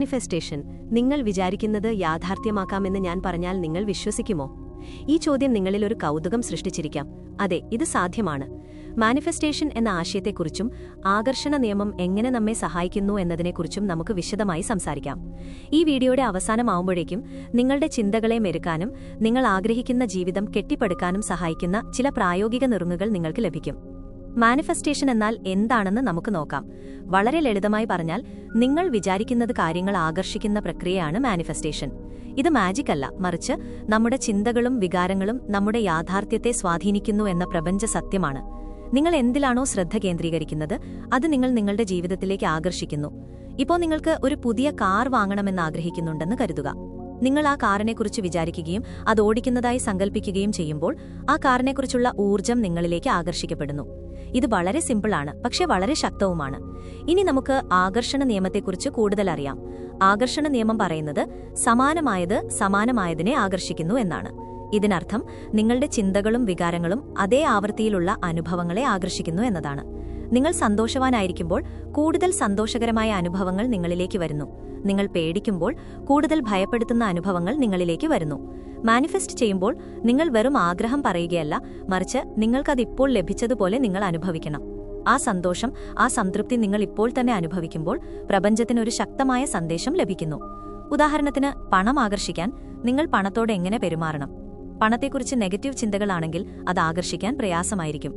Manifestation നിങ്ങൾ വിചാരിക്കുന്നത് യാഥാർത്ഥ്യമാക്കാമെന്ന് ഞാൻ പറഞ്ഞാൽ നിങ്ങൾ വിശ്വസിക്കുമോ? ഈ ചോദ്യം നിങ്ങളിൽ ഒരു കൗതുകം സൃഷ്ടിച്ചിരിക്കാം. അതെ, ഇത് സാധ്യമാണ്. മാനിഫെസ്റ്റേഷൻ എന്ന ആശയത്തെക്കുറിച്ചും ആകർഷണ നിയമം എങ്ങനെ നമ്മെ സഹായിക്കുന്നു എന്നതിനെക്കുറിച്ചും നമുക്ക് വിശദമായി സംസാരിക്കാം. ഈ വീഡിയോയുടെ അവസാനമാവുമ്പോഴേക്കും നിങ്ങളുടെ ചിന്തകളെ മെരുക്കാനും നിങ്ങൾ ആഗ്രഹിക്കുന്ന ജീവിതം കെട്ടിപ്പടുക്കാനും സഹായിക്കുന്ന ചില പ്രായോഗിക നുറുങ്ങുകൾ നിങ്ങൾക്ക് ലഭിക്കും. മാനിഫെസ്റ്റേഷൻ എന്നാൽ എന്താണെന്ന് നമുക്ക് നോക്കാം. വളരെ ലളിതമായി പറഞ്ഞാൽ, നിങ്ങൾ വിചാരിക്കുന്നത് കാര്യങ്ങൾ ആകർഷിക്കുന്ന പ്രക്രിയയാണ് മാനിഫെസ്റ്റേഷൻ. ഇത് മാജിക് അല്ല, മറിച്ച് നമ്മുടെ ചിന്തകളും വികാരങ്ങളും നമ്മുടെ യാഥാർത്ഥ്യത്തെ സ്വാധീനിക്കുന്നു എന്ന പ്രപഞ്ച സത്യമാണ്. നിങ്ങൾ എന്തിലാണോ ശ്രദ്ധ കേന്ദ്രീകരിക്കുന്നത്, അത് നിങ്ങൾ നിങ്ങളുടെ ജീവിതത്തിലേക്ക് ആകർഷിക്കുന്നു. ഇപ്പോൾ നിങ്ങൾക്ക് ഒരു പുതിയ കാർ വാങ്ങണമെന്ന് ആഗ്രഹിക്കുന്നുണ്ടെന്ന് കരുതുക. നിങ്ങൾ ആ കാറിനെക്കുറിച്ച് വിചാരിക്കുകയും അത് ഓടിക്കുന്നതായി സങ്കല്പിക്കുകയും ചെയ്യുമ്പോൾ ആ കാറിനെക്കുറിച്ചുള്ള ഊർജ്ജം നിങ്ങളിലേക്ക് ആകർഷിക്കപ്പെടുന്നു. ഇത് വളരെ സിമ്പിളാണ്, പക്ഷേ വളരെ ശക്തവുമാണ്. ഇനി നമുക്ക് ആകർഷണ നിയമത്തെക്കുറിച്ച് കൂടുതൽ അറിയാം. ആകർഷണ നിയമം പറയുന്നത് സമാനമായത് സമാനമായതിനെ ആകർഷിക്കുന്നു എന്നാണ്. ഇതിനർത്ഥം നിങ്ങളുടെ ചിന്തകളും വികാരങ്ങളും അതേ ആവൃത്തിയിലുള്ള അനുഭവങ്ങളെ ആകർഷിക്കുന്നു എന്നതാണ്. നിങ്ങൾ സന്തോഷവാനായിരിക്കുമ്പോൾ കൂടുതൽ സന്തോഷകരമായ അനുഭവങ്ങൾ നിങ്ങളിലേക്ക് വരുന്നു. നിങ്ങൾ പേടിക്കുമ്പോൾ കൂടുതൽ ഭയപ്പെടുത്തുന്ന അനുഭവങ്ങൾ നിങ്ങളിലേക്ക് വരുന്നു. മാനിഫെസ്റ്റ് ചെയ്യുമ്പോൾ നിങ്ങൾ വെറും ആഗ്രഹം പറയുകയല്ല, മറിച്ച് നിങ്ങൾക്കതിപ്പോൾ ലഭിച്ചതുപോലെ നിങ്ങൾ അനുഭവിക്കണം. ആ സന്തോഷം, ആ സംതൃപ്തി നിങ്ങൾ ഇപ്പോൾ തന്നെ അനുഭവിക്കുമ്പോൾ പ്രപഞ്ചത്തിനൊരു ശക്തമായ സന്ദേശം ലഭിക്കുന്നു. ഉദാഹരണത്തിന്, പണം ആകർഷിക്കാൻ നിങ്ങൾ പണത്തോട് എങ്ങനെ പെരുമാറണം? പണത്തെക്കുറിച്ച് നെഗറ്റീവ് ചിന്തകളാണെങ്കിൽ അത് ആകർഷിക്കാൻ പ്രയാസമായിരിക്കും.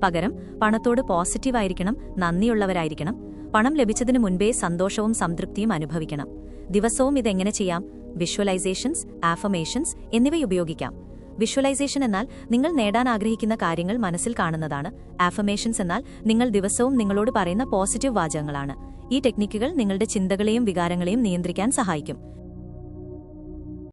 പകരം പണത്തോട് പോസിറ്റീവായിരിക്കണം, നന്ദിയുള്ളവരായിരിക്കണം. പണം ലഭിച്ചതിനു മുൻപേ സന്തോഷവും സംതൃപ്തിയും അനുഭവിക്കണം. ദിവസവും ഇതെങ്ങനെ ചെയ്യാം? വിഷ്വലൈസേഷൻസ്, ആഫർമേഷൻസ് എന്നിവയുപയോഗിക്കാം. വിഷ്വലൈസേഷൻ എന്നാൽ നിങ്ങൾ നേടാൻ ആഗ്രഹിക്കുന്ന കാര്യങ്ങൾ മനസ്സിൽ കാണുന്നതാണ്. ആഫർമേഷൻസ് എന്നാൽ നിങ്ങൾ ദിവസവും നിങ്ങളോട് പറയുന്ന പോസിറ്റീവ് വാചകങ്ങളാണ്. ഈ ടെക്നിക്കുകൾ നിങ്ങളുടെ ചിന്തകളെയും വികാരങ്ങളെയും നിയന്ത്രിക്കാൻ സഹായിക്കും.